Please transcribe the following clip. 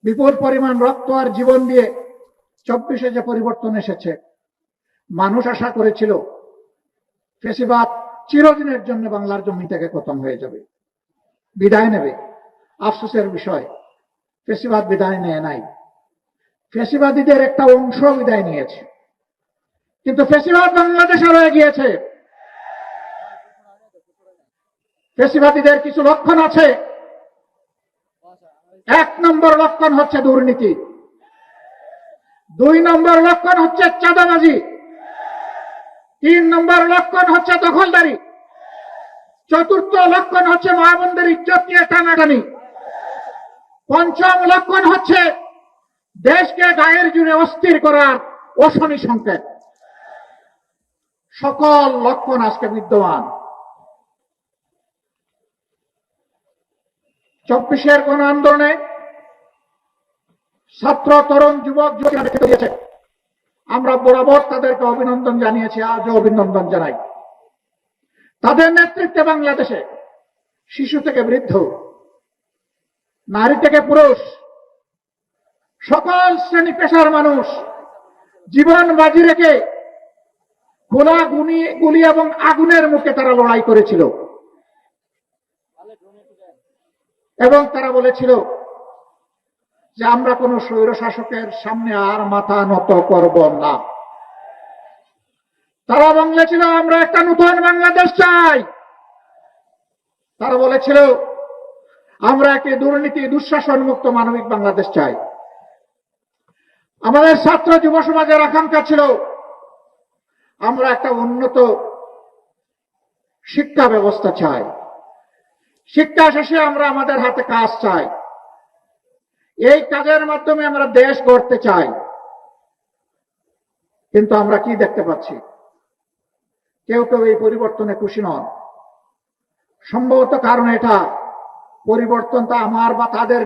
বিপুল পরিমাণ রক্ত আর জীবন দিয়ে 24-এ যে পরিবর্তন এসেছে, মানুষ আশা করেছিল ফ্যাসিবাদ চিরদিনের জন্য বাংলার জমি থেকে খতম হয়ে যাবে, বিদায় নেবে। আফসোসের বিষয়, ফ্যাসিবাদ বিদায় নেয় নাই। ফ্যাসিবাদীদের একটা অংশ বিদায় নিয়েছে, কিন্তু ফ্যাসিবাদ বাংলাদেশে রয়ে গিয়েছে। ফ্যাসিবাদীদের কিছু লক্ষণ আছে। 1 নম্বর লক্ষণ হচ্ছে দুর্নীতি, 2 নম্বর লক্ষণ হচ্ছে চাঁদাবাজি, 3 নম্বর লক্ষণ হচ্ছে দখলদারি, 4র্থ লক্ষণ হচ্ছে মা বোনদের ইজ্জত নিয়ে টানাটানি, 5ম লক্ষণ হচ্ছে দেশকে গায়ের জুড়ে অস্থির করার অশনি সংকেত। সকল লক্ষণ আজকে বিদ্যমান। 24-এর গণ আন্দোলনে ছাত্র, তরুণ, যুবক যুবতীরা নেতৃত্ব দিয়েছে। আমরা বরাবর তাদেরকে অভিনন্দন জানিয়েছি, আজও অভিনন্দন জানাই। তাদের নেতৃত্বে বাংলাদেশে শিশু থেকে বৃদ্ধ, নারী থেকে পুরুষ, সকল শ্রেণী পেশার মানুষ জীবন বাজি রেখে খোলা গুলি এবং আগুনের মুখে তারা লড়াই করেছিল এবং তারা বলেছিল যে আমরা কোন স্বৈর শাসকের সামনে আর মাথা নত করব না। তারা বলেছিল আমরা একটা নতুন বাংলাদেশ চাই। তারা বলেছিল আমরা একটি দুর্নীতি দুঃশাসন মুক্ত মানবিক বাংলাদেশ চাই। আমাদের ছাত্র যুব সমাজের আকাঙ্ক্ষা ছিল আমরা একটা উন্নত শিক্ষা ব্যবস্থা চাই। শিক্ষা শেষে আমরা আমাদের হাতে কাজ চাই। এই কাজের মাধ্যমে আমরা দেশ গড়তে চাই। কিন্তু আমরা কি দেখতে পাচ্ছি? কেউ কেউ এই পরিবর্তনে খুশি নন। সম্ভবত কারণ এটা, পরিবর্তনটা আমার বা তাদের